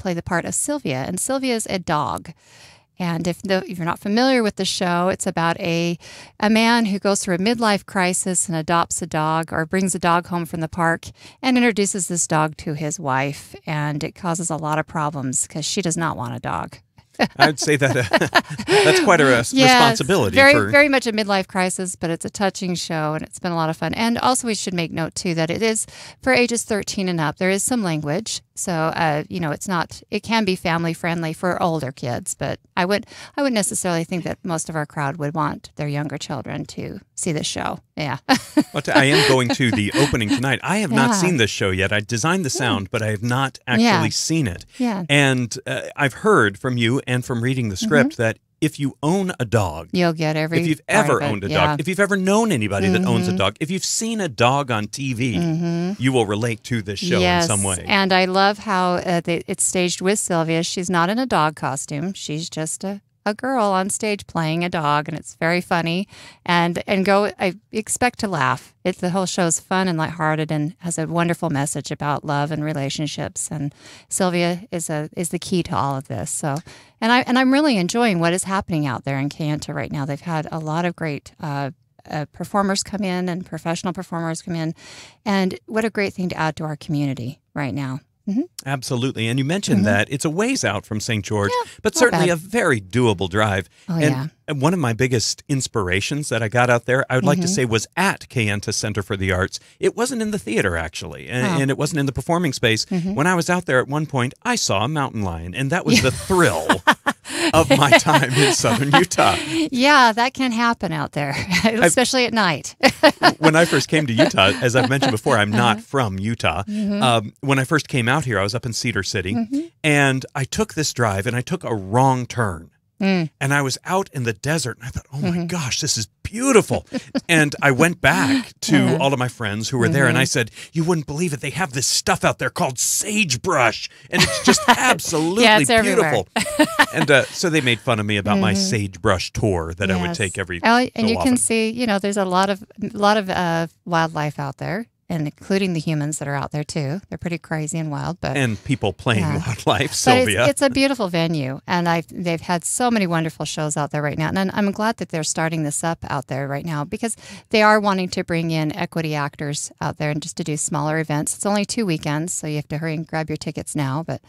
play the part of Sylvia. And Sylvia is a dog. And if you're not familiar with the show, it's about a man who goes through a midlife crisis and adopts a dog or brings a dog home from the park and introduces this dog to his wife. And it causes a lot of problems because she does not want a dog. I'd say that that's quite a responsibility. Very much a midlife crisis, but it's a touching show, and it's been a lot of fun. And also, we should make note too that it is for ages 13 and up. There is some language, so it's not. It can be family friendly for older kids, but I wouldn't necessarily think that most of our crowd would want their younger children to see this show. Yeah. Well, I am going to the opening tonight. I have not seen this show yet. I designed the sound, but I have not actually seen it. Yeah. And I've heard from you and from reading the script that if you own a dog, you'll get every. If you've ever owned a dog, if you've ever known anybody that owns a dog, if you've seen a dog on TV, you will relate to this show in some way. And I love how it's staged with Sylvia. She's not in a dog costume. She's just a girl on stage playing a dog, and it's very funny. I expect to laugh. The whole show is fun and lighthearted and has a wonderful message about love and relationships. And Sylvia is the key to all of this. So, and I'm really enjoying what is happening out there in Kayenta right now. They've had a lot of great performers come in and professional performers come in, and what a great thing to add to our community right now. Absolutely. And you mentioned that it's a ways out from St. George, but certainly a very doable drive. And one of my biggest inspirations that I got out there, I would like to say, was at Kayenta Center for the Arts. It wasn't in the theater, actually, and it wasn't in the performing space. When I was out there at one point, I saw a mountain lion, and that was the thrill of my time in southern Utah. Yeah, that can happen out there, especially at night. When I first came to Utah, as I've mentioned before, I'm not from Utah. When I first came out here, I was up in Cedar City, and I took this drive, and I took a wrong turn. And I was out in the desert, and I thought, oh my gosh, this is beautiful. And I went back to all of my friends who were there, and I said, you wouldn't believe it. They have this stuff out there called sagebrush, and it's just absolutely beautiful. And so they made fun of me about my sagebrush tour that I would take every and so you often. can see, there's a lot of wildlife out there. And including the humans that are out there too. They're pretty crazy and wild, and people playing wildlife, Sylvia. But it's a beautiful venue, and they've had so many wonderful shows out there right now. And I'm glad that they're starting this up out there right now because they are wanting to bring in equity actors out there and just to do smaller events. It's only 2 weekends, so you have to hurry and grab your tickets now. But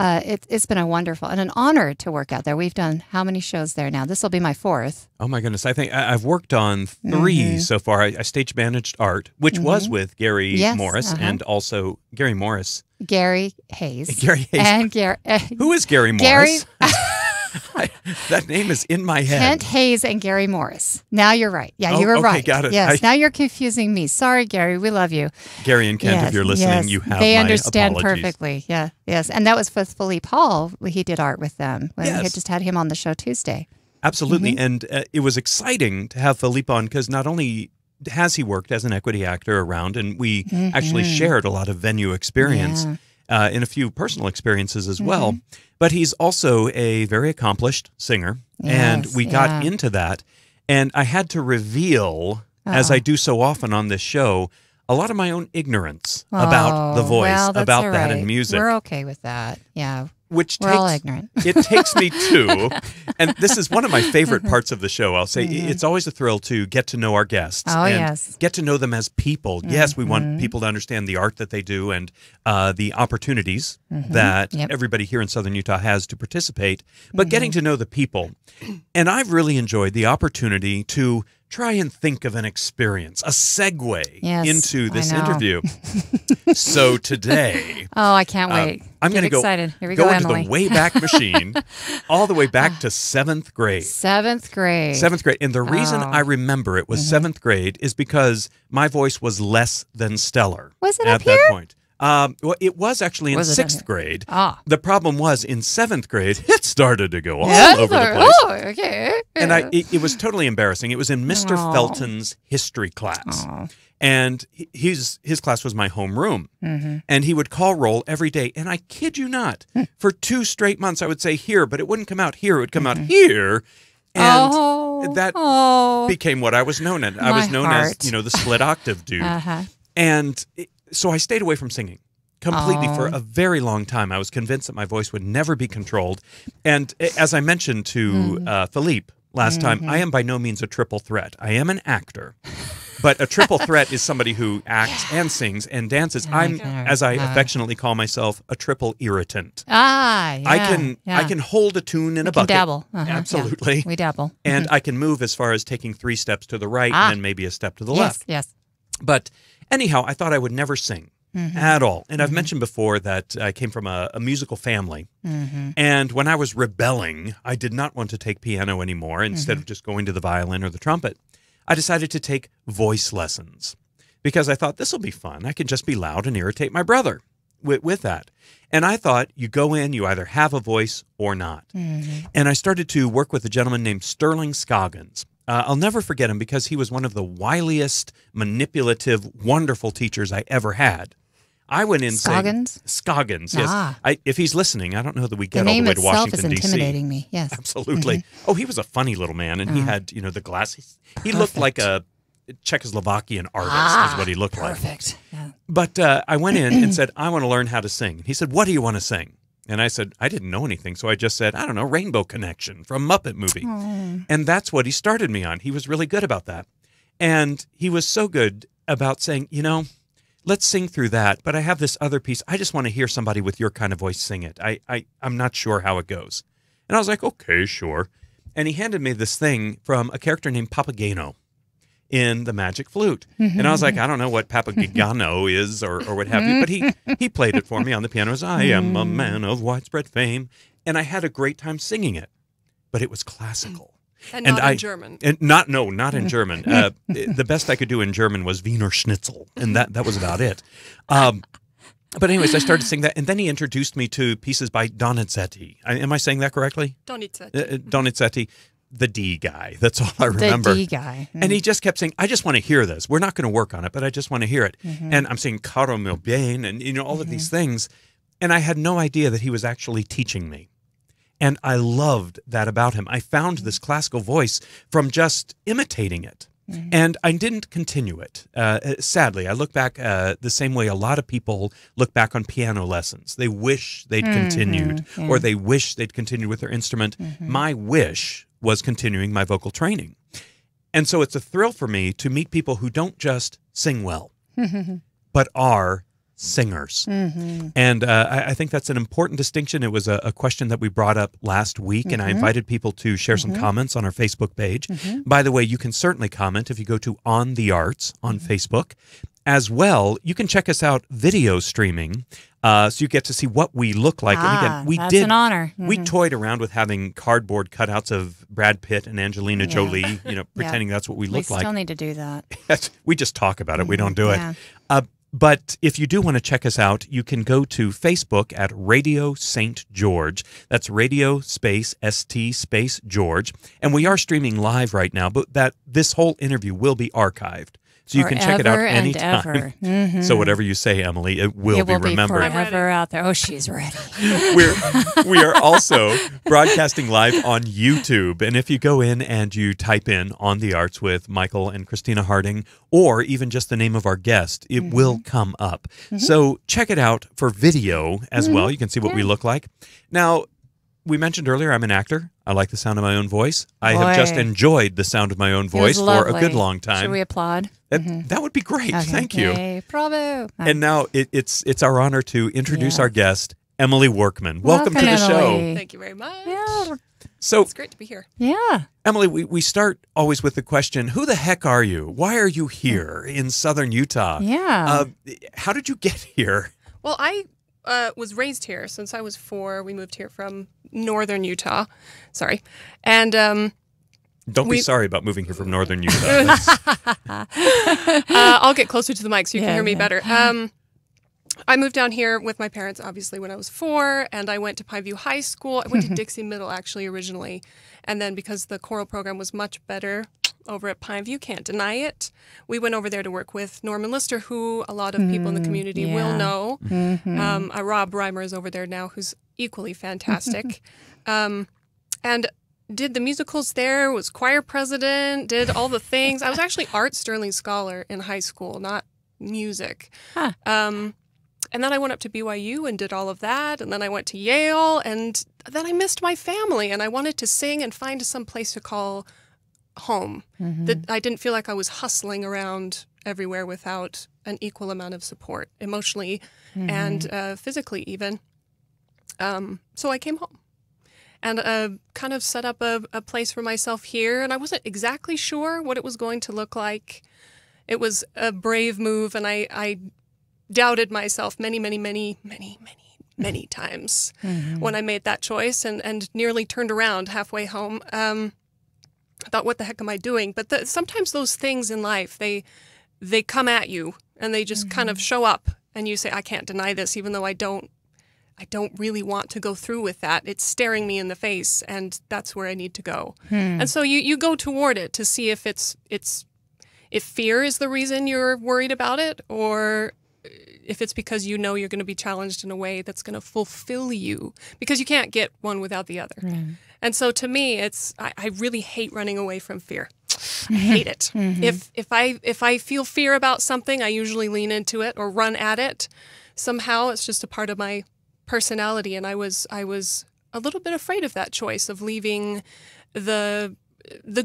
it's been a wonderful and an honor to work out there. We've done how many shows there now? This will be my 4th. Oh my goodness! I think I've worked on 3 so far. I stage managed Art, which was with Gary Morris and also Gary Morris. Gary Hayes. Gary Hayes. And Gary. Who is Gary Morris? That name is in my head. Kent Hayes and Gary Morris. Now you're right. Yeah, you were right. Got it. Yes. Now you're confusing me. Sorry, Gary. We love you. Gary and Kent, if you're listening, you have they my understand apologies. perfectly. Yeah. Yes. And that was with Philippe Hall. He did art with them. We had just had him on the show Tuesday. Absolutely. And it was exciting to have Philippe on because not only has he worked as an equity actor around, and we actually shared a lot of venue experience and a few personal experiences as well. But he's also a very accomplished singer, and we got into that. And I had to reveal, as I do so often on this show, a lot of my own ignorance about the voice, about that in music. We're okay with that. Yeah. Which we're all ignorant. It takes me to, and this is one of my favorite parts of the show. I'll say it's always a thrill to get to know our guests and get to know them as people. Yes, we want people to understand the art that they do and the opportunities that everybody here in Southern Utah has to participate, but getting to know the people. And I've really enjoyed the opportunity to try and think of an experience, a segue into this interview. So today... Oh, I can't wait. I'm going to go into the Wayback Machine, all the way back to 7th grade. 7th grade. 7th grade. And the reason I remember it was 7th grade is because my voice was less than stellar. Was it at up here? that point. Well, it was actually in 6th grade. The problem was in 7th grade, it started to go all over the place. Oh, okay. And it was totally embarrassing. It was in Mr. Felton's history class. And his class was my homeroom. And he would call roll every day. And I kid you not, for 2 straight months, I would say here, but it wouldn't come out here. It would come out here. And that became what I was known as. I was known as, the split octave dude. And so I stayed away from singing. completely for a very long time. I was convinced that my voice would never be controlled. And as I mentioned to Philippe last time, I am by no means a triple threat. I am an actor. But a triple threat is somebody who acts and sings and dances. I'm, as I affectionately call myself, a triple irritant. I can hold a tune in a bucket. Dabble. Absolutely. Yeah. We dabble. And I can move as far as taking 3 steps to the right and then maybe a step to the left. Yes. But anyhow, I thought I would never sing at all. And I've mentioned before that I came from a musical family. And when I was rebelling, I did not want to take piano anymore instead of just going to the violin or the trumpet. I decided to take voice lessons because I thought this will be fun. I can just be loud and irritate my brother with that. And I thought you go in, you either have a voice or not. And I started to work with a gentleman named Sterling Scoggins. I'll never forget him because he was one of the wiliest, manipulative, wonderful teachers I ever had. I went in Scoggins? Scoggins, yes. If he's listening, I don't know that we get the all the way to name itself Washington, is D.C. intimidating me, yes. Absolutely. Oh, he was a funny little man, and he had, the glasses. He looked like a Czechoslovakian artist is what he looked like. Perfect. Yeah. But I went in and said, I want to learn how to sing. He said, what do you want to sing? And I said, I didn't know anything, so I just said, I don't know, Rainbow Connection from Muppet Movie. And that's what he started me on. He was really good about that. And he was so good about saying, let's sing through that, but I have this other piece. I just want to hear somebody with your kind of voice sing it. I'm not sure how it goes. And I was like, okay, sure. And he handed me this thing from a character named Papageno in The Magic Flute. And I was like, I don't know what Papageno is or what have you, but he played it for me on the piano. As I am a man of widespread fame. And I had a great time singing it, but it was classical. And not in German. And not in German. The best I could do in German was Wiener Schnitzel, and that was about it. But anyways, I started singing that, and then he introduced me to pieces by Donizetti. Am I saying that correctly? Donizetti, the D guy. That's all I remember. The D guy. And he just kept saying, I just want to hear this. We're not going to work on it, but I just want to hear it. And I'm singing Caro mio bene, and all of these things. And I had no idea that he was actually teaching me. And I loved that about him. I found this classical voice from just imitating it. And I didn't continue it. Sadly, I look back the same way a lot of people look back on piano lessons. They wish they'd continued, or they wish they'd continued with their instrument. My wish was continuing my vocal training. And so it's a thrill for me to meet people who don't just sing well, but are singers. And I think that's an important distinction. It was a question that we brought up last week, and I invited people to share some comments on our Facebook page. By the way, you can certainly comment if you go to On the Arts on Facebook. As well, you can check us out video streaming, so you get to see what we look like. And again, that's an honor. We toyed around with having cardboard cutouts of Brad Pitt and Angelina Jolie, pretending that's what we look like. We still need to do that. We just talk about it. We don't do it. But if you do want to check us out, you can go to Facebook at Radio St. George. That's Radio space ST space George. And we are streaming live right now, but this whole interview will be archived. So you can check it out anytime. So whatever you say, Emily, it will be remembered. Forever out there. Oh, she's ready. We are also broadcasting live on YouTube. And if you go in and you type in On the Arts with Michael and Christina Harding, or even just the name of our guest, it will come up. So check it out for video as well. You can see what we look like. Now, we mentioned earlier I'm an actor. I like the sound of my own voice. I have just enjoyed the sound of my own voice for a good long time. Should we applaud? That would be great. Okay. Thank you. Hey, bravo. And now it's our honor to introduce our guest, Emily Workman. Welcome to the show. Thank you very much. Yeah. So it's great to be here. Yeah. Emily, we start always with the question, who the heck are you? Why are you here in southern Utah? Yeah. How did you get here? Well, I was raised here since I was 4. We moved here from northern Utah. Sorry. And don't be sorry about moving here from northern Utah. I'll get closer to the mic so you can hear me better. I moved down here with my parents, obviously, when I was 4, and I went to Pineview High School. I went to Dixie Middle, actually, originally. And then because the choral program was much better over at Pineview, can't deny it, we went over there to work with Norman Lister, who a lot of people in the community will know. Rob Reimer is over there now, who's equally fantastic. And did the musicals there, was choir president, did all the things. I was actually Art Sterling Scholar in high school, not music. And then I went up to BYU and did all of that. And then I went to Yale. And then I missed my family. And I wanted to sing and find some place to call home. That I didn't feel like I was hustling around everywhere without an equal amount of support, emotionally and physically even. So I came home and kind of set up a place for myself here. And I wasn't exactly sure what it was going to look like. It was a brave move, and I doubted myself many times when I made that choice and nearly turned around halfway home. I thought, what the heck am I doing? But sometimes those things in life, they come at you and they just kind of show up, and you say, I can't deny this, even though I don't really want to go through with that. It's staring me in the face, and that's where I need to go. And so you go toward it to see if if fear is the reason you're worried about it, or if it's because you know you're going to be challenged in a way that's going to fulfill you, because you can't get one without the other. And so to me, I really hate running away from fear. I hate it. If I feel fear about something, I usually lean into it or run at it. Somehow it's just a part of my personality, and I was a little bit afraid of that choice of leaving the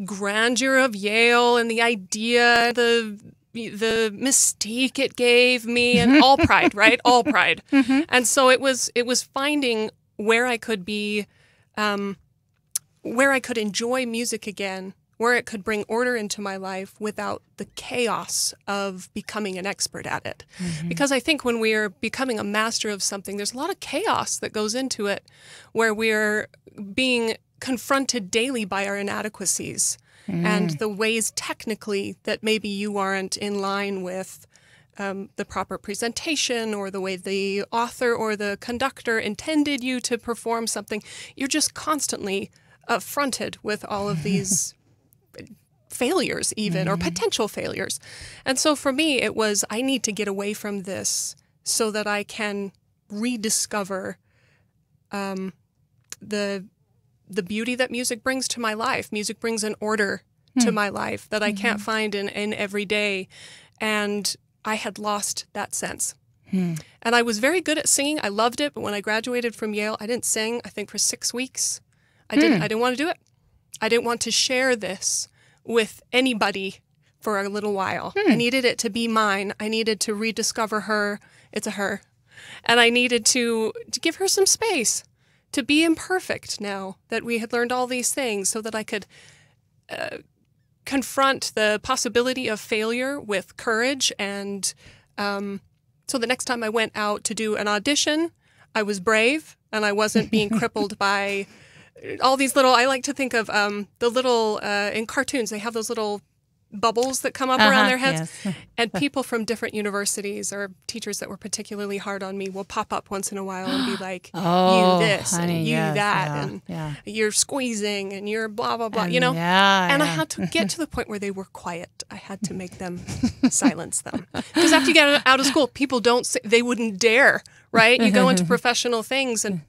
grandeur of Yale and the idea, the mystique it gave me, and all pride, right? All pride. And so it was finding where I could be, where I could enjoy music again, where it could bring order into my life without the chaos of becoming an expert at it. Because I think when we're becoming a master of something, there's a lot of chaos that goes into it, where we're being confronted daily by our inadequacies and the ways technically that maybe you aren't in line with the proper presentation, or the way the author or the conductor intended you to perform something. You're just constantly affronted with all of these failures even, or potential failures. And so for me, it was, I need to get away from this so that I can rediscover the beauty that music brings to my life. Music brings an order to my life that I can't find in every day. And I had lost that sense. And I was very good at singing. I loved it. But when I graduated from Yale, I didn't sing, I think, for 6 weeks. I didn't want to do it. I didn't want to share this with anybody for a little while. I needed it to be mine. I needed to rediscover her. It's a her. And I needed to give her some space, to be imperfect now that we had learned all these things, so that I could confront the possibility of failure with courage. And so the next time I went out to do an audition, I was brave, and I wasn't being crippled by all these little, I like to think of the little, in cartoons, they have those little bubbles that come up around their heads. Yes. And people from different universities or teachers that were particularly hard on me will pop up once in a while and be like, you this, honey, and you that, and you're squeezing, and you're blah, blah, blah, you know? And I had to get to the point where they were quiet. I had to make them silence them. Because after you get out of school, people don't say, they wouldn't dare, right? You go into professional things, and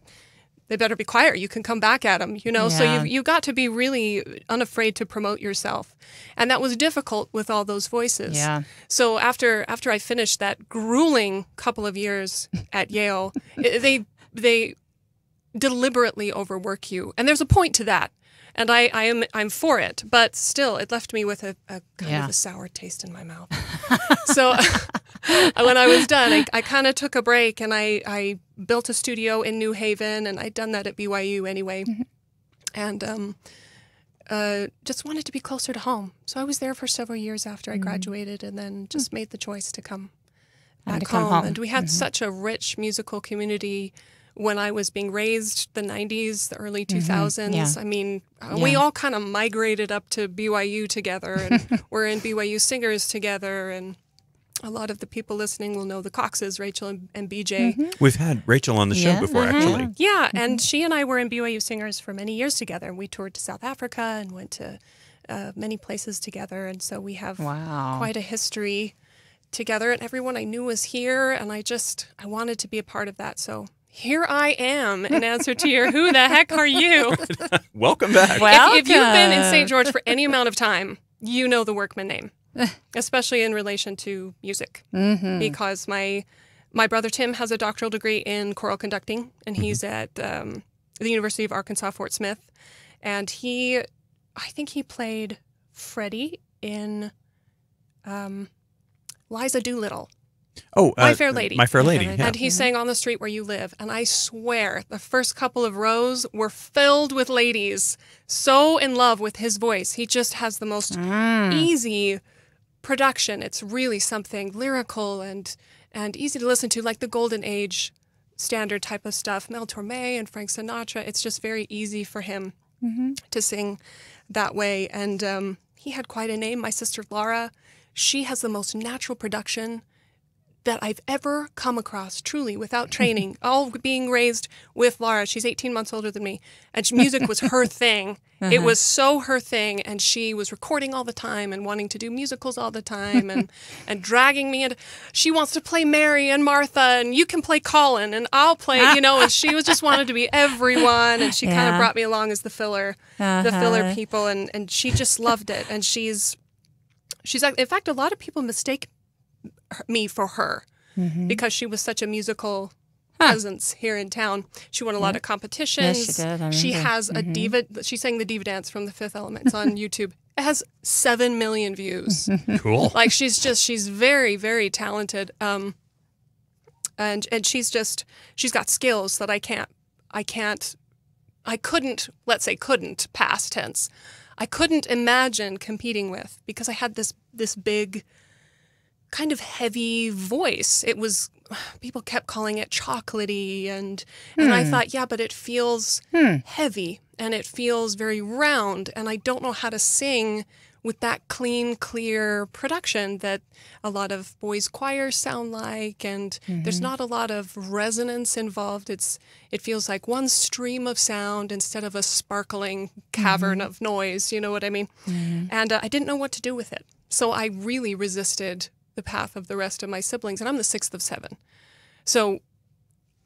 they better be quiet. You can come back at them, you know? So you got to be really unafraid to promote yourself. And that was difficult with all those voices. So after I finished that grueling couple of years at Yale, they deliberately overwork you. And there's a point to that. And I'm for it, but still, it left me with a kind of a sour taste in my mouth. So when I was done, I kind of took a break, and I built a studio in New Haven, and I'd done that at BYU anyway, and just wanted to be closer to home. So I was there for several years after I graduated, and then just made the choice to come back home. And we had such a rich musical community when I was being raised, the 90s, the early 2000s. I mean, we all kind of migrated up to BYU together, and we're in BYU Singers together, and a lot of the people listening will know the Coxes, Rachel and BJ. We've had Rachel on the show before, actually. Yeah, and she and I were in BYU Singers for many years together. We toured to South Africa and went to many places together, and so we have quite a history together, and everyone I knew was here, and I wanted to be a part of that, so here I am in answer to your who the heck are you? Welcome back. If you've been in St. George for any amount of time, you know the Workman name, especially in relation to music, because my My brother Tim has a doctoral degree in choral conducting, and he's at the University of Arkansas, Fort Smith. And I think he played Freddie in Liza Doolittle. Oh, My Fair Lady. My Fair Lady. Yeah. And he sang On the Street Where You Live. And I swear, the first couple of rows were filled with ladies so in love with his voice. He just has the most easy production. It's really something lyrical and easy to listen to, like the Golden Age standard type of stuff. Mel Torme and Frank Sinatra. It's just very easy for him to sing that way. And he had quite a name. My sister Laura, she has the most natural production that I've ever come across, truly, without training, all being raised with Laura. She's 18 months older than me, and music was her thing. It was so her thing, and she was recording all the time and wanting to do musicals all the time and dragging me. And she wants to play Mary and Martha, and you can play Colin, and I'll play, and she was just wanted to be everyone, and she kind of brought me along as the filler people, and she just loved it. And she's in fact, a lot of people mistake me for her because she was such a musical presence here in town. She won a lot of competitions. Yes, she did. She has a diva. She sang the diva dance from The Fifth Element. It's on YouTube. It has 7 million views. Cool. Like she's very, very talented. And she's got skills that I couldn't past tense. I couldn't imagine competing with because I had this big kind of heavy voice. It was, people kept calling it chocolatey, and I thought, yeah, but it feels heavy and it feels very round, and I don't know how to sing with that clean, clear production that a lot of boys' choirs sound like, and there's not a lot of resonance involved. It feels like one stream of sound instead of a sparkling cavern of noise, you know what I mean? And I didn't know what to do with it. So I really resisted the path of the rest of my siblings, and I'm the 6th of 7. So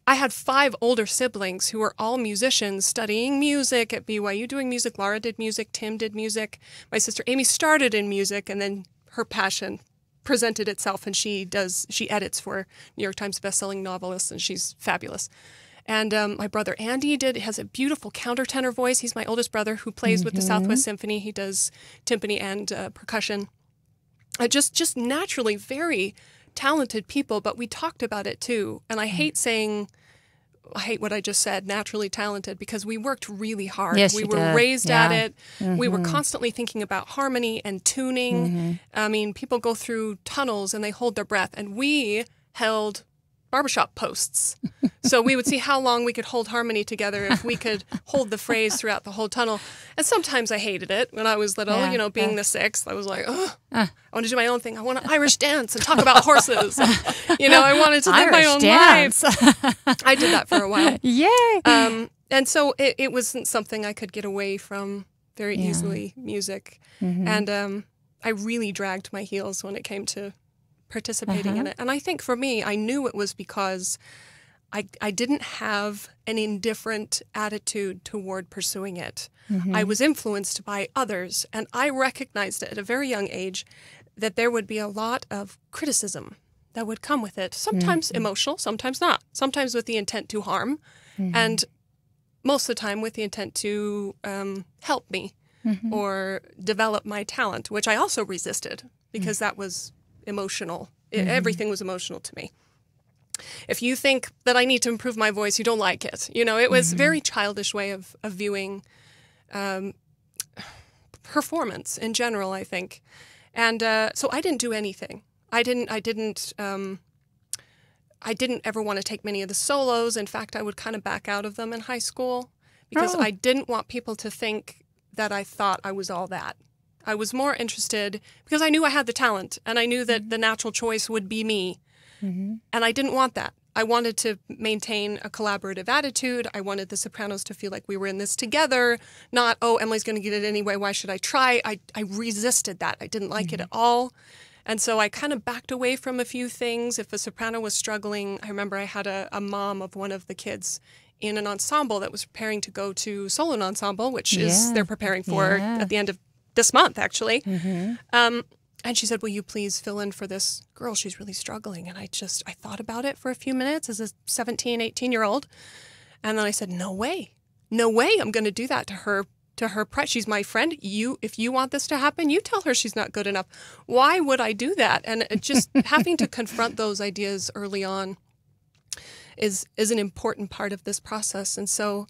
I had 5 older siblings who were all musicians studying music at BYU, doing music. Laura did music, Tim did music. My sister Amy started in music, and then her passion presented itself, and she edits for New York Times bestselling novelists, and she's fabulous. And my brother Andy has a beautiful countertenor voice. He's my oldest brother who plays with the Southwest Symphony. He does timpani and percussion. Just naturally very talented people, but we talked about it too. And I hate what I just said, naturally talented, because we worked really hard. Yes, we you were did. raised at it. We were constantly thinking about harmony and tuning. I mean, people go through tunnels and they hold their breath, and we held barbershop posts. So we would see how long we could hold harmony together if we could hold the phrase throughout the whole tunnel. And sometimes I hated it when I was little, being the 6th. I was like, I want to do my own thing. I want to Irish dance and talk about horses. And, I wanted to live my own life. I did that for a while. Yay! And so it wasn't something I could get away from very easily, music. And I really dragged my heels when it came to participating in it. And I think for me, I knew it was because I didn't have an indifferent attitude toward pursuing it. I was influenced by others, and I recognized at a very young age that there would be a lot of criticism that would come with it, sometimes emotional, sometimes not, sometimes with the intent to harm, and most of the time with the intent to help me or develop my talent, which I also resisted because that was emotional. Everything was emotional to me. If you think that I need to improve my voice, you don't like it. It was a very childish way of viewing performance in general, I think. And so I didn't do anything. I didn't ever want to take many of the solos. In fact, I would kind of back out of them in high school because I didn't want people to think that I thought I was all that. I was more interested because I knew I had the talent, and I knew that the natural choice would be me. And I didn't want that. I wanted to maintain a collaborative attitude. I wanted the Sopranos to feel like we were in this together, not, oh, Emily's going to get it anyway, why should I try? I resisted that. I didn't like it at all. And so I kind of backed away from a few things. If a soprano was struggling, I remember I had a mom of one of the kids in an ensemble that was preparing to go to solo ensemble, which is they're preparing for at the end of this month, actually. And she said, will you please fill in for this girl? She's really struggling. And I thought about it for a few minutes as a 17, 18-year-old. And then I said, no way. No way I'm going to do that to her. She's my friend. If you want this to happen, you tell her she's not good enough. Why would I do that? And just having to confront those ideas early on is an important part of this process. And so,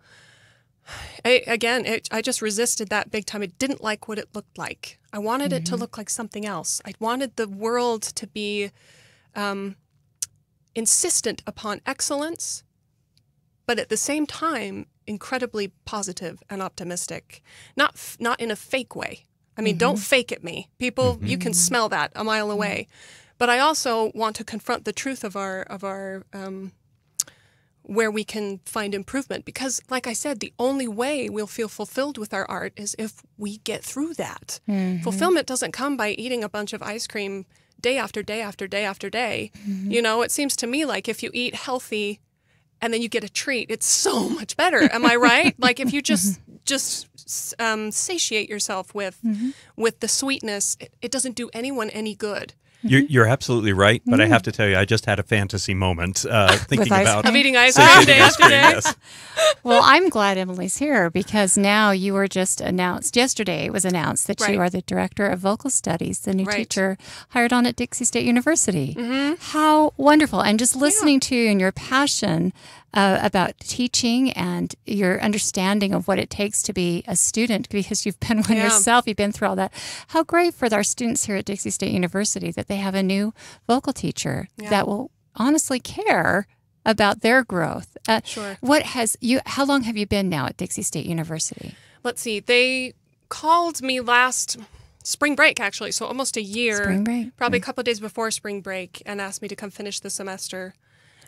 I just resisted that big time. I didn't like what it looked like. I wanted it to look like something else. I wanted the world to be insistent upon excellence, but at the same time, incredibly positive and optimistic. Not in a fake way. I mean, don't fake at me. People, you can smell that a mile away. But I also want to confront the truth of our where we can find improvement. Because, like I said, the only way we'll feel fulfilled with our art is if we get through that. Fulfillment doesn't come by eating a bunch of ice cream day after day after day after day. You know, it seems to me like if you eat healthy and then you get a treat, it's so much better. Am I right? Like if you just satiate yourself with the sweetness, it doesn't do anyone any good. You're absolutely right, but I have to tell you, I just had a fantasy moment thinking about I'm eating ice cream day after day. Yes. Well, I'm glad Emily's here because now you were just announced, yesterday it was announced that you are the Director of Vocal Studies, the new teacher hired on at Dixie State University. How wonderful. And just listening to you and your passion about teaching and your understanding of what it takes to be a student, because you've been one yourself, you've been through all that. How great for our students here at Dixie State University that they have a new vocal teacher that will honestly care about their growth. Sure. How long have you been now at Dixie State University? Let's see. They called me last spring break, actually, so almost a year. Spring break. Probably a couple of days before spring break, and asked me to come finish the semester.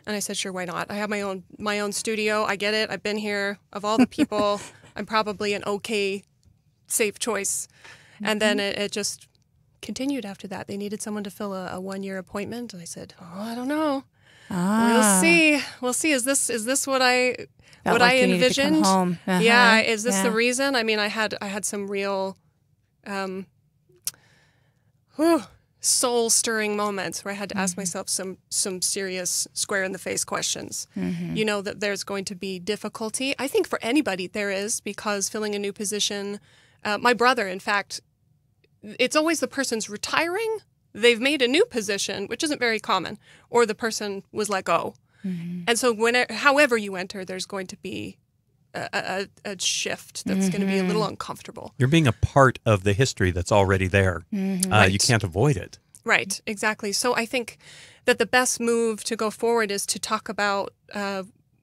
And I said, sure, why not? I have my own studio. I get it. I've been here. Of all the people, I'm probably an okay, safe choice. And then it just continued after that. They needed someone to fill a 1-year appointment. And I said, I don't know. We'll see. We'll see. Is this what I envisioned? Home. Yeah. Is this the reason? I mean, I had some real soul-stirring moments where I had to ask myself some serious square-in-the-face questions. You know that there's going to be difficulty. I think for anybody there is, because filling a new position, my brother, in fact, it's always the person's retiring, they've made a new position, which isn't very common, or the person was let go. And so however you enter, there's going to be a shift that's going to be a little uncomfortable. You're being a part of the history that's already there. You can't avoid it. Right, exactly. So I think that the best move to go forward is to talk about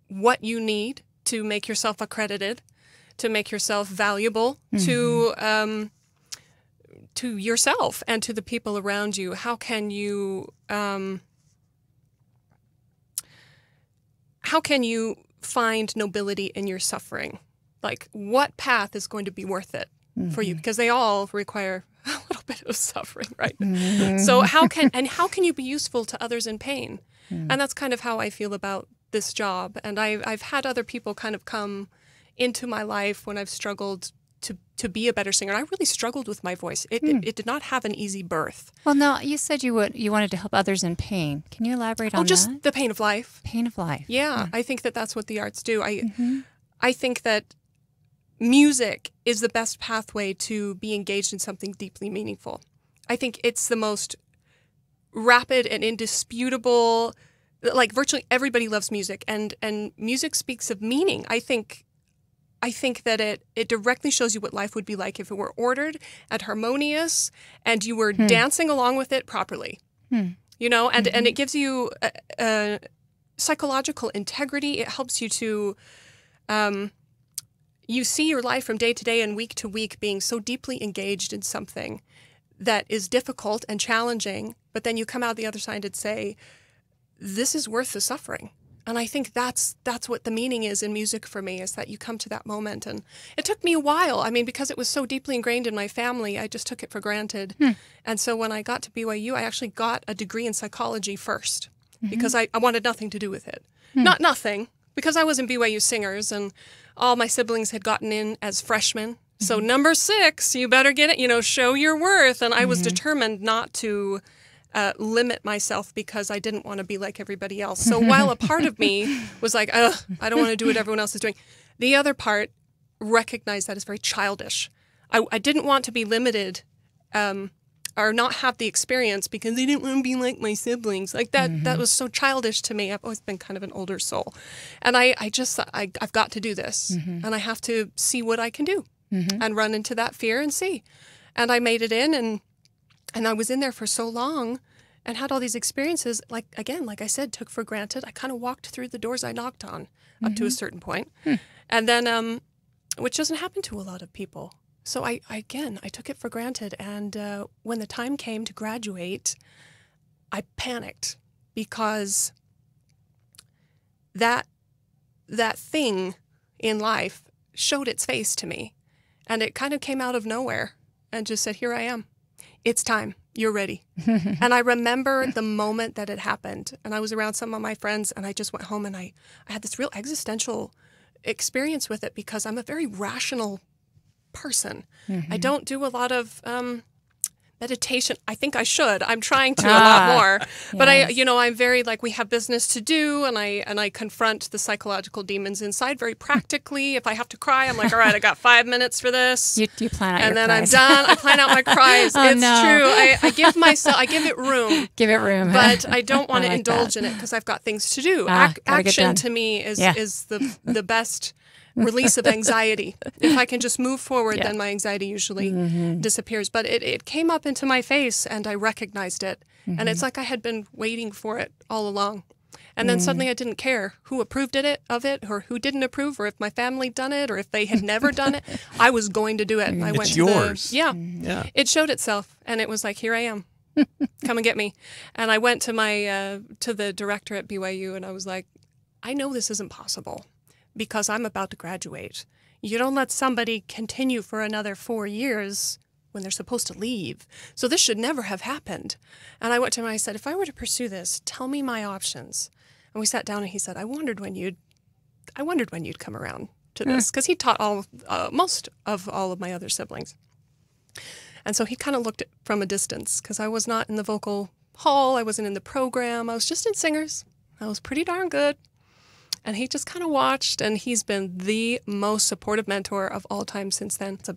what you need to make yourself accredited, to make yourself valuable to yourself and to the people around you. How can you find nobility in your suffering? Like, what path is going to be worth it for you? Because they all require a little bit of suffering, right? So how can you be useful to others in pain? And that's kind of how I feel about this job. And I've had other people kind of come into my life when I've struggled to be a better singer. And I really struggled with my voice. It did not have an easy birth. Well, now, you said you wanted to help others in pain. Can you elaborate on that? Just the pain of life. Pain of life. Yeah, I think that's what the arts do. I think that music is the best pathway to be engaged in something deeply meaningful. I think it's the most rapid and indisputable, like virtually everybody loves music, and music speaks of meaning. I think that it directly shows you what life would be like if it were ordered and harmonious and you were dancing along with it properly. You know, and it gives you a psychological integrity. It helps you to you see your life from day to day and week to week being so deeply engaged in something that is difficult and challenging, but then you come out the other side and say, this is worth the suffering. And I think that's what the meaning is in music for me, is that you come to that moment. And it took me a while. I mean, because it was so deeply ingrained in my family, I just took it for granted. And so when I got to BYU, I actually got a degree in psychology first because I wanted nothing to do with it. Not nothing, because I was in BYU Singers and all my siblings had gotten in as freshmen So number 6, you better get it, show your worth. And I was determined not to limit myself because I didn't want to be like everybody else. So while a part of me was like, I don't want to do what everyone else is doing, the other part recognized that as very childish. I didn't want to be limited or not have the experience because they didn't want to be like my siblings. Like that was so childish to me. I've always been kind of an older soul. And I just thought, I've got to do this. And I have to see what I can do and run into that fear and see. And I made it in, and I was in there for so long and had all these experiences, like I said, took for granted. I kind of walked through the doors I knocked on up to a certain point. And then, which doesn't happen to a lot of people. So I took it for granted. And when the time came to graduate, I panicked because that thing in life showed its face to me. And it kind of came out of nowhere and just said, here I am. It's time. You're ready. And I remember the moment that it happened. And I was around some of my friends, and I just went home, and I had this real existential experience with it because I'm a very rational person. I don't do a lot of meditation. I think I should. I'm trying to a lot more. But I'm very like, we have business to do, and I confront the psychological demons inside very practically. If I have to cry, I'm like, all right, I got 5 minutes for this. You plan out and your then cries. I'm done. I plan out my cries. Oh, it's no. true. I give it room. Give it room. But I don't want to like indulge that. in it because I've got things to do. Gotta get Action done. to me is the best release of anxiety. If I can just move forward, then my anxiety usually disappears. But it came up into my face, and I recognized it. And it's like I had been waiting for it all along. And then suddenly I didn't care who approved of it, or who didn't approve, or if my family had done it, or if they had never done it. I was going to do it. And I went It's to yours. Yeah. It It showed itself, and it was like, here I am. Come and get me. And I went to to the director at BYU, and I was like, I know this isn't possible because I'm about to graduate. You don't let somebody continue for another 4 years when they're supposed to leave. So this should never have happened. And I went to him and I said, if I were to pursue this, tell me my options. And we sat down, and he said, I wondered when you'd come around to this, because he taught most of all of my other siblings. And so he kind of looked from a distance, because I was not in the vocal hall. I wasn't in the program. I was just in singers. I was pretty darn good. And he just kind of watched, and he's been the most supportive mentor of all time since then. That's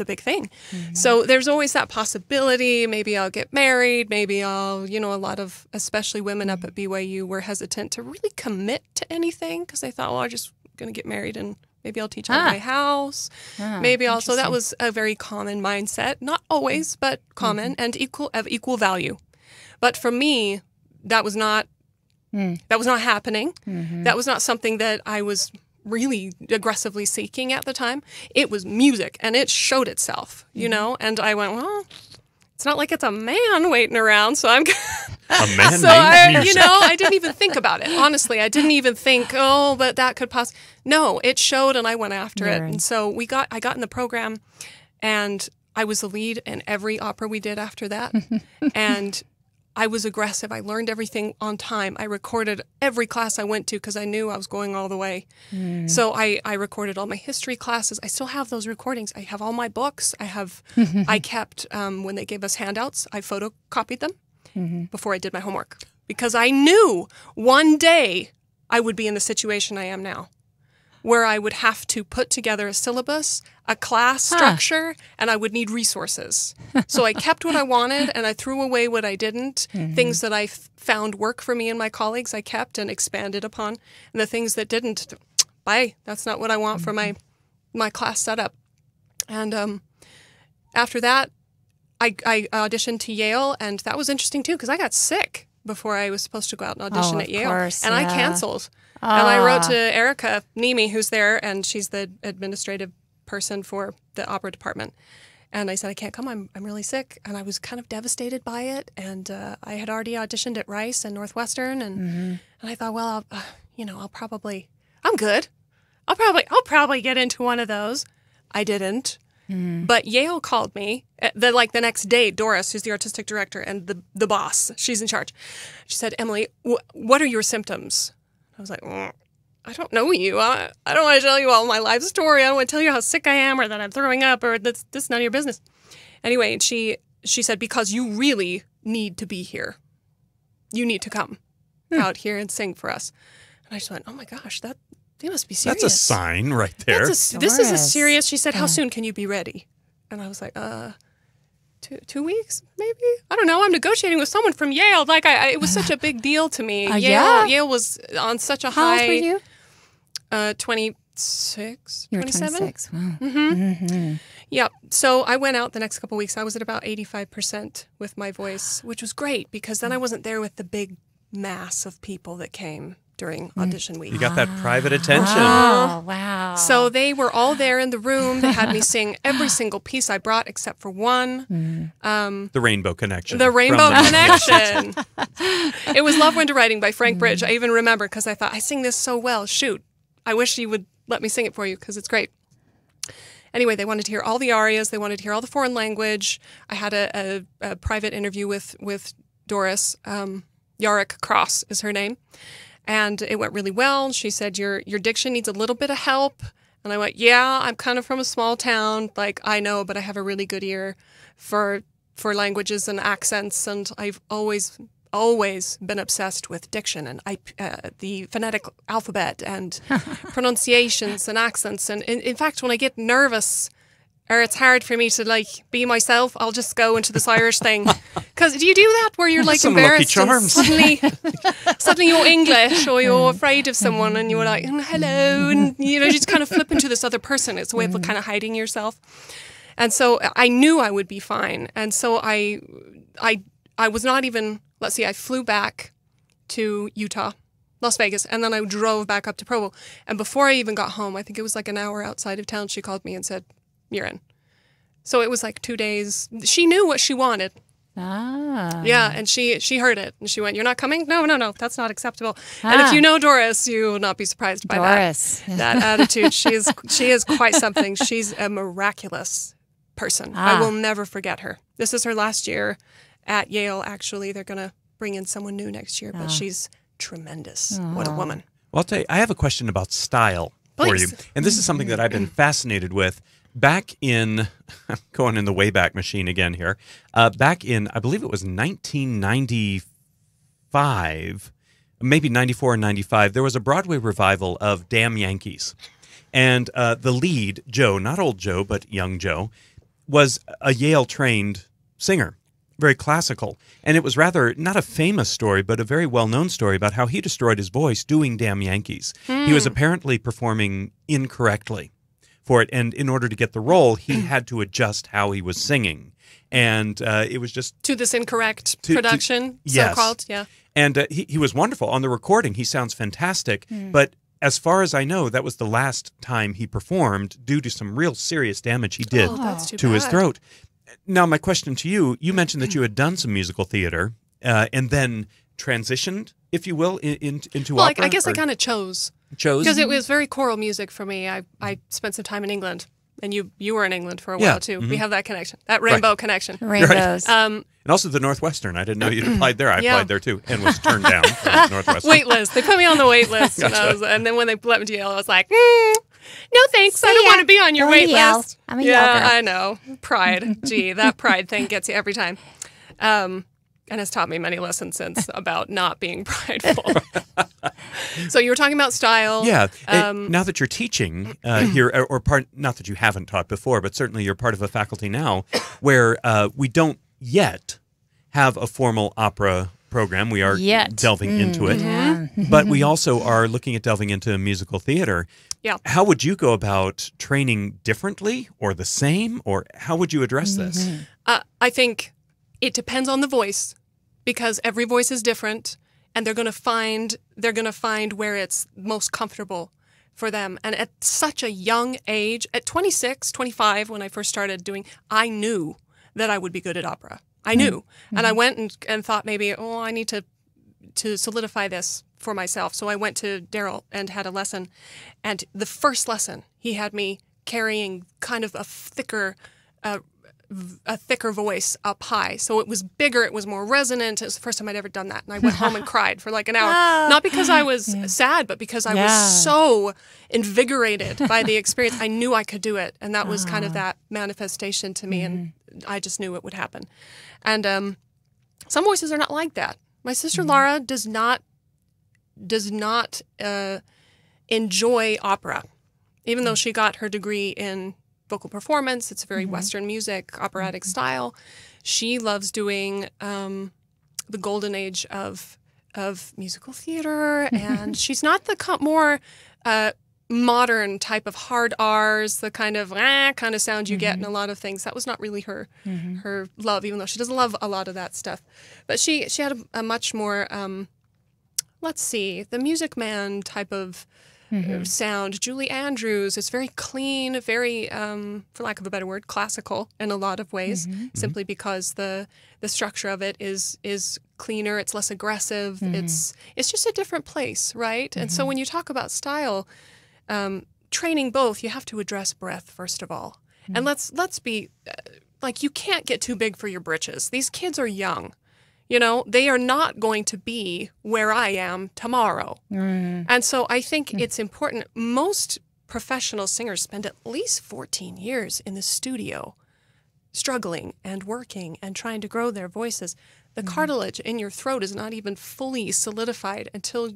a big thing. So there's always that possibility. Maybe I'll get married. Maybe I'll, a lot of, especially women up at BYU, were hesitant to really commit to anything because they thought, well, I'm just going to get married and maybe I'll teach out of my house. Maybe I'll. So that was a very common mindset. Not always, but common and of equal value. But for me, that was not happening. That was not something that I was really aggressively seeking at the time. It was music, and it showed itself, And I went, well, it's not like it's a man waiting around, so I'm a man so named music. I didn't even think about it. Honestly, I didn't even think, but that could possibly. No, it showed, and I went after it. And so I got in the program, and I was the lead in every opera we did after that. And I was aggressive. I learned everything on time. I recorded every class I went to because I knew I was going all the way. So I recorded all my history classes. I still have those recordings. I have all my books. I kept, when they gave us handouts, I photocopied them before I did my homework because I knew one day I would be in the situation I am now, where I would have to put together a syllabus, a class structure, and I would need resources. So I kept what I wanted, and I threw away what I didn't. Things that I found work for me and my colleagues, I kept and expanded upon. And the things that didn't, that's not what I want for my class setup. And after that, I auditioned to Yale, and that was interesting too, because I got sick before I was supposed to go out and audition at Yale. And I canceled. And I wrote to Erica Nemi, who's there, and she's the administrative person for the opera department. And I said, I can't come. I'm really sick. And I was kind of devastated by it. And I had already auditioned at Rice and Northwestern. And I thought, well, I'm good. I'll probably get into one of those. I didn't. But Yale called me the next day. Doris, who's the artistic director and the boss, she's in charge. She said, Emily, what are your symptoms? I was like, I don't know you. I don't want to tell you all my life story. I don't want to tell you how sick I am or that I'm throwing up or that's none of your business. Anyway, and she said, because you really need to be here. You need to come out here and sing for us. And I just went, oh my gosh, they must be serious. That's a sign right there. This is a serious. She said, how soon can you be ready? And I was like, 2 weeks, maybe? I don't know. I'm negotiating with someone from Yale. Like, it was such a big deal to me. Yale was on such a high. How old were you? 26, You were 27. 26. Wow. Mm-hmm. Yep. So I went out the next couple of weeks. I was at about 85% with my voice, which was great because then I wasn't there with the big mass of people that came during audition week. You got that private attention. Oh, wow. So they were all there in the room. They had me sing every single piece I brought except for one. The Rainbow Connection. The Rainbow Connection. It was Love Winter Writing by Frank Bridge. I even remember because I thought, I sing this so well. Shoot. I wish you would let me sing it for you because it's great. Anyway, they wanted to hear all the arias. They wanted to hear all the foreign language. I had a private interview with Doris. Yarrick Cross is her name. And it went really well. She said, your diction needs a little bit of help. And I went, yeah, I'm kind of from a small town. Like, I know, but I have a really good ear for languages and accents. And I've always been obsessed with diction and the phonetic alphabet and pronunciations and accents. And in fact, when I get nervous or it's hard for me to like be myself, I'll just go into this Irish thing. Because do you do that where you're like Some embarrassed Lucky and Charms. suddenly you're English or you're afraid of someone and you're like, hello, and you just kind of flip into this other person. It's a way of kind of hiding yourself. And so I knew I would be fine. And so I was not even, let's see, I flew back to Utah, Las Vegas, and then I drove back up to Provo. And before I even got home, I think it was like an hour outside of town, she called me and said, you're in. So it was like 2 days. She knew what she wanted. Ah. Yeah, and she heard it. And she went, you're not coming? No, that's not acceptable. And if you know Doris, you will not be surprised by that attitude. She is quite something. She's a miraculous person. I will never forget her. This is her last year at Yale, actually. They're going to bring in someone new next year, but she's tremendous. What a woman. Well, I'll tell you, I have a question about style for you. And this is something that I've been fascinated with. Back in, I'm going in the Wayback Machine again here, back in, I believe it was 1995, maybe 94 or 95, there was a Broadway revival of Damn Yankees. And the lead, Joe, not old Joe, but young Joe, was a Yale-trained singer, very classical. And it was rather not a famous story, but a very well-known story about how he destroyed his voice doing Damn Yankees. He was apparently performing incorrectly for it, and in order to get the role, he had to adjust how he was singing, and it was just to this incorrect production, yes. so-called, yeah. And he was wonderful on the recording. He sounds fantastic, but as far as I know, that was the last time he performed due to some real serious damage he did to his throat. Now, my question to you: you mentioned that you had done some musical theater and then transitioned, if you will, into opera. I guess I kind of chose. Because it was very choral music for me. I spent some time in England, and you were in England for a while too. We have that connection, that rainbow connection. Rainbows. And also the Northwestern. I didn't know you'd applied there. I applied there too, and was turned down from Northwestern. Wait list. They put me on the wait list, and then when they let me to Yale, I was like, no thanks. I don't want to be on your wait list. I'm a Yale girl. I know. Pride. Gee, that pride thing gets you every time. And has taught me many lessons since about not being prideful. So you were talking about style. Yeah. Now that you're teaching here, or not that you haven't taught before, but certainly you're part of a faculty now where we don't yet have a formal opera program. We are delving into it. Yeah. But we also are looking at delving into musical theater. Yeah. How would you go about training differently or the same, or how would you address this? I think it depends on the voice, because every voice is different, and they're going to find where it's most comfortable for them. And at such a young age, at 26, 25, when I first started doing, I knew that I would be good at opera. I knew. And I went and thought maybe, I need to solidify this for myself. So I went to Daryl and had a lesson. And the first lesson, he had me carrying kind of a thicker a thicker voice up high. So it was bigger, it was more resonant. It was the first time I'd ever done that. And I went home and cried for like an hour. Not because I was sad, but because I was so invigorated by the experience. I knew I could do it. And that was kind of that manifestation to me. And I just knew it would happen. And some voices are not like that. My sister Laura does not enjoy opera, even though she got her degree in vocal performance. It's very Western music, operatic style. She loves doing the golden age of musical theater, and she's not the more modern type of hard R's, the kind of sound you get in a lot of things. That was not really her love, even though she doesn't love a lot of that stuff. But she had a much more let's see, the Music Man type of sound. Julie Andrews, it's very clean, very, for lack of a better word, classical in a lot of ways, simply because the structure of it is cleaner, it's less aggressive, it's just a different place, right? And so when you talk about style, training both, you have to address breath first of all. And let's be, like, you can't get too big for your britches. These kids are young. You know, they are not going to be where I am tomorrow. And so I think it's important. Most professional singers spend at least 14 years in the studio struggling and working and trying to grow their voices. The cartilage in your throat is not even fully solidified until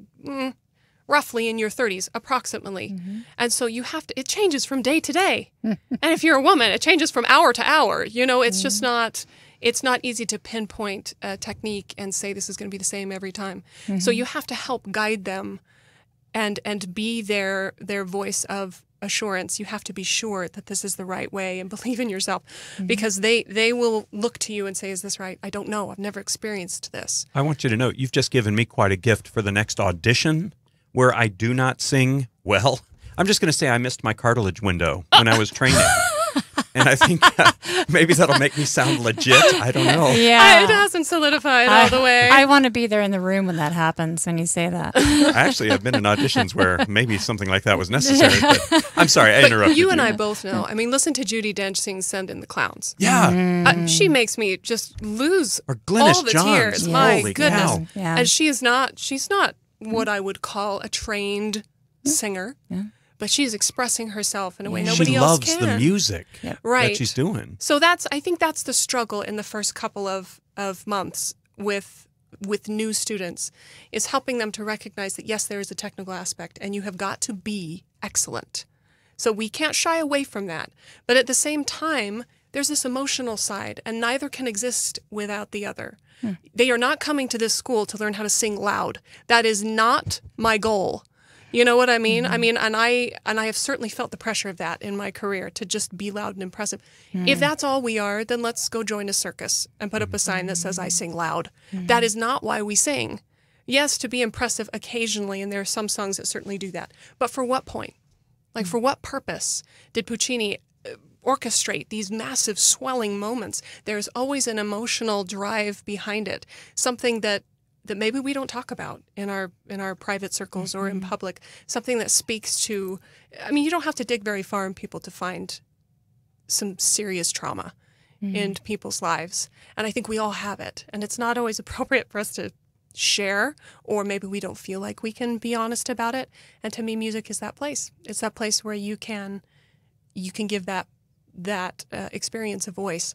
roughly in your 30s, approximately. And so you have to, it changes from day to day. And if you're a woman, it changes from hour to hour. You know, it's just not... It's not easy to pinpoint a technique and say this is going to be the same every time. So you have to help guide them and be their voice of assurance. You have to be sure that this is the right way and believe in yourself, because they will look to you and say, is this right? I don't know. I've never experienced this. I want you to know, you've just given me quite a gift for the next audition where I do not sing well. I'm just going to say I missed my cartilage window when I was training. And I think maybe that'll make me sound legit. I don't know. Yeah. It hasn't solidified all the way. I want to be there in the room when that happens, when you say that. Actually, I've been in auditions where maybe something like that was necessary. But I'm sorry, I interrupted you. And I both know. I mean, listen to Judi Dench sing Send in the Clowns. Yeah. She makes me just lose Or Glynis all the Johns. tears. Yeah. My Holy goodness. cow. Yeah. And she's not what I would call a trained singer. Yeah. But she's expressing herself in a way nobody else can. She loves the music right. that she's doing. So I think that's the struggle in the first couple of months with new students, is helping them to recognize that, yes, there is a technical aspect and you have got to be excellent. So we can't shy away from that. But at the same time, there's this emotional side, and neither can exist without the other. They are not coming to this school to learn how to sing loud. That is not my goal. You know what I mean? I mean, and I have certainly felt the pressure of that in my career, to just be loud and impressive. If that's all we are, then let's go join a circus and put up a sign that says I sing loud. That is not why we sing. Yes, to be impressive occasionally, and there are some songs that certainly do that. But for what point? Like, for what purpose did Puccini orchestrate these massive swelling moments? There's always an emotional drive behind it, something that maybe we don't talk about in our private circles or in public, something that speaks to, I mean, you don't have to dig very far in people to find some serious trauma in people's lives. And I think we all have it. And it's not always appropriate for us to share, or maybe we don't feel like we can be honest about it. And to me, music is that place. It's that place where you can give that experience a voice.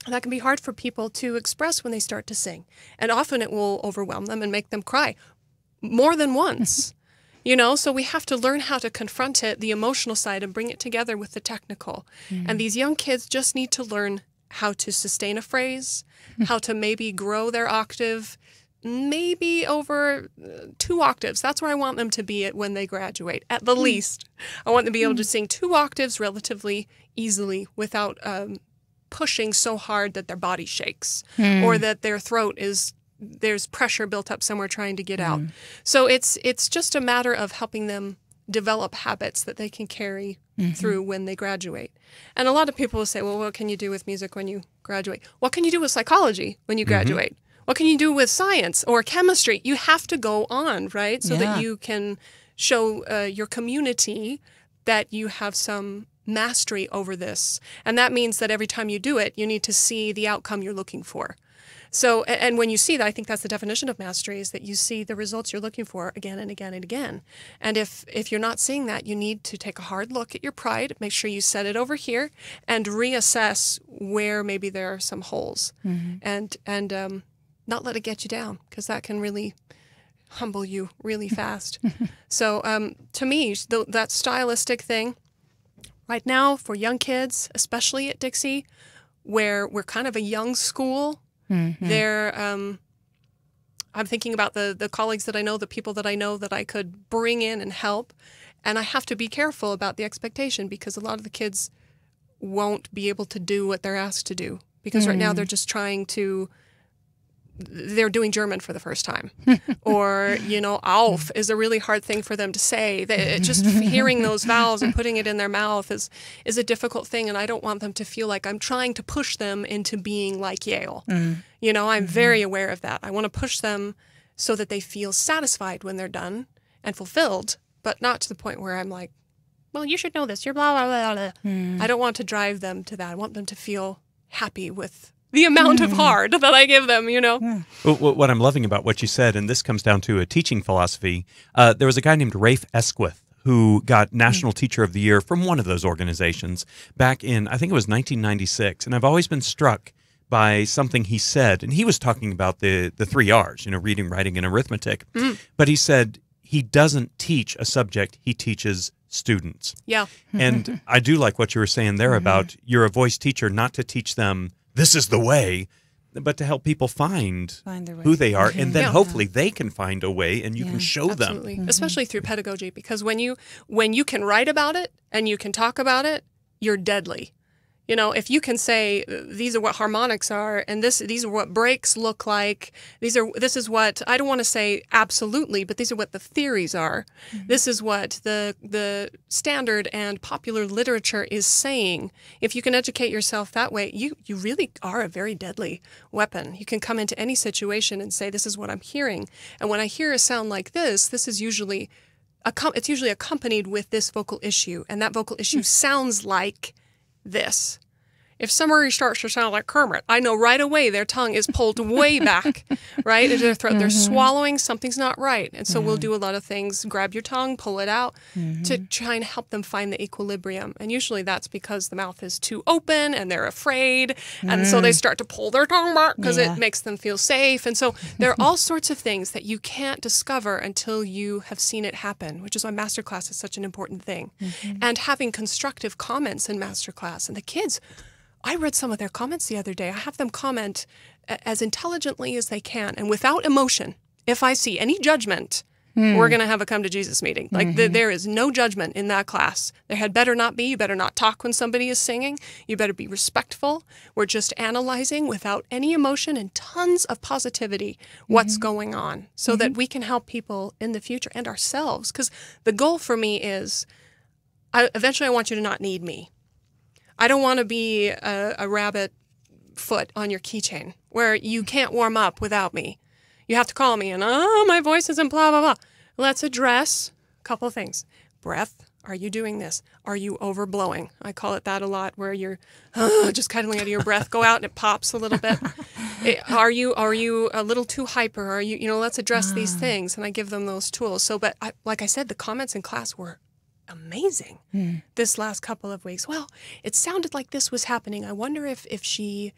That can be hard for people to express when they start to sing. And often it will overwhelm them and make them cry more than once. You know, so we have to learn how to confront it, the emotional side, and bring it together with the technical. And these young kids just need to learn how to sustain a phrase, how to maybe grow their octave, maybe over 2 octaves. That's where I want them to be at when they graduate, at the least. I want them to be able to sing 2 octaves relatively easily without pushing so hard that their body shakes or that their throat there's pressure built up somewhere trying to get out. So it's just a matter of helping them develop habits that they can carry through when they graduate. And a lot of people will say, well, what can you do with music when you graduate? What can you do with psychology when you graduate? What can you do with science or chemistry? You have to go on, right? So that you can show your community that you have some mastery over this. And that means that every time you do it, you need to see the outcome you're looking for. So, and when you see that, I think that's the definition of mastery, is that you see the results you're looking for again and again and again. And if you're not seeing that, you need to take a hard look at your pride, make sure you set it over here, and reassess where maybe there are some holes, and not let it get you down, because that can really humble you really fast. So to me, that stylistic thing, right now for young kids, especially at Dixie, where we're kind of a young school, I'm thinking about the colleagues that I know, the people that I know that I could bring in and help. And I have to be careful about the expectation, because a lot of the kids won't be able to do what they're asked to do. Because right now they're just they're doing German for the first time. Or, auf is a really hard thing for them to say. Just hearing those vowels and putting it in their mouth is a difficult thing, and I don't want them to feel like I'm trying to push them into being like Yale. I'm very aware of that. I want to push them so that they feel satisfied when they're done and fulfilled, but not to the point where I'm like, well, you should know this. You're blah, blah, blah, blah. I don't want to drive them to that. I want them to feel happy with the amount of hard that I give them, Well, what I'm loving about what you said, and this comes down to a teaching philosophy, there was a guy named Rafe Esquith who got National Teacher of the Year from one of those organizations back in, I think it was 1996. And I've always been struck by something he said. And he was talking about the 3 R's, reading, writing, and arithmetic. But he said he doesn't teach a subject, he teaches students. Yeah. And I do like what you were saying there about you're a voice teacher, not to teach them this is the way, but to help people find who they are, and then hopefully they can find a way, and you can show absolutely. them. Especially through pedagogy, because when you can write about it and you can talk about it, you're deadly. If you can say these are what harmonics are, and these are what breaks look like. This is what, I don't want to say absolutely, but these are what the theories are. This is what the standard and popular literature is saying. If you can educate yourself that way, you really are a very deadly weapon. You can come into any situation and say, this is what I'm hearing. And when I hear a sound like this is usually it's usually accompanied with this vocal issue, and that vocal issue sounds like this. If somebody starts to sound like Kermit, I know right away their tongue is pulled way back, right? In their throat. They're swallowing, something's not right. And so we'll do a lot of things, grab your tongue, pull it out, to try and help them find the equilibrium. And usually that's because the mouth is too open and they're afraid. And so they start to pull their tongue back because it makes them feel safe. And so there are all sorts of things that you can't discover until you have seen it happen, which is why masterclass is such an important thing. And having constructive comments in masterclass. And the kids, I read some of their comments the other day. I have them comment as intelligently as they can and without emotion. If I see any judgment, we're going to have a come to Jesus meeting. Like there is no judgment in that class. There had better not be. You better not talk when somebody is singing. You better be respectful. We're just analyzing without any emotion and tons of positivity what's going on, so that we can help people in the future and ourselves. Because the goal for me is, eventually I want you to not need me. I don't want to be a rabbit foot on your keychain where you can't warm up without me. You have to call me and, my voice isn't blah, blah, blah. Let's address a couple of things. Breath. Are you doing this? Are you overblowing? I call it that a lot, where you're just cuddling out of your breath. Go out and it pops a little bit. Are you a little too hyper? Are you, let's address these things. And I give them those tools. So, but like I said, the comments in class were amazing this last couple of weeks. Well, it sounded like this was happening. I wonder if she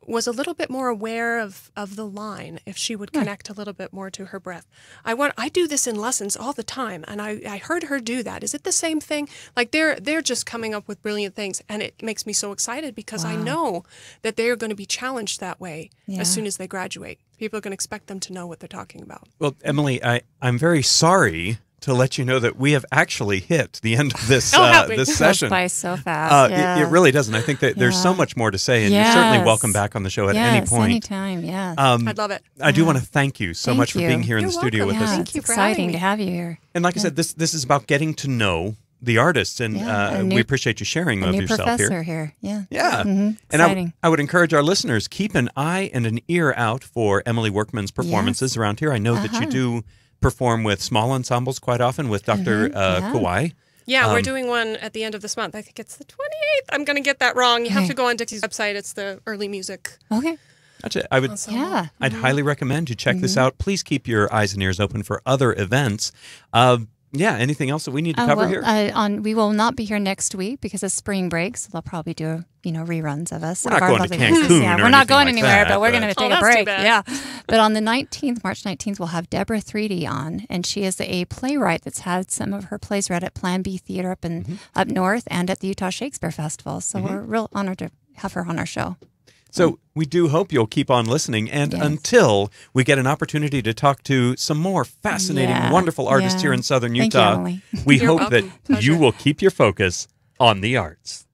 was a little bit more aware of the line, if she would connect a little bit more to her breath. I do this in lessons all the time, and I heard her do that. Is it the same thing? Like they're just coming up with brilliant things, and it makes me so excited because I know that they're going to be challenged that way as soon as they graduate. People are going to expect them to know what they're talking about. Well, Emily, I'm very sorry to let you know that we have actually hit the end of this this session. Goes by so fast. It really doesn't. I think that there's so much more to say, and you're certainly welcome back on the show at any point. Anytime, yes. I'd love it. I do want to thank you so much for being here in the studio with us. Thank you it's for having exciting me. to have you here. And like I said, this is about getting to know the artists, and we appreciate you sharing of yourself professor here. Yeah. And I would encourage our listeners, keep an eye and an ear out for Emily Workman's performances around here. I know that you do perform with small ensembles quite often with Dr. Kawai. Yeah, we're doing one at the end of this month. I think it's the 28th. I'm going to get that wrong. You have to go on Dixie's website. It's the early music. Okay. That's it. I'd highly recommend you check this out. Please keep your eyes and ears open for other events. Anything else that we need to cover here? We will not be here next week because of spring break, so they'll probably do reruns of us. We're not going to Cancun. Yeah, we're not going anywhere, that, but we're going to take a break. Yeah, but on the 19th, March 19th, we'll have Deborah 3D on, and she is a playwright that's had some of her plays read at Plan B Theater up north and at the Utah Shakespeare Festival. So we're real honored to have her on our show. So we do hope you'll keep on listening. And until we get an opportunity to talk to some more fascinating, wonderful artists here in Southern Utah, we hope that you will keep your focus on the arts.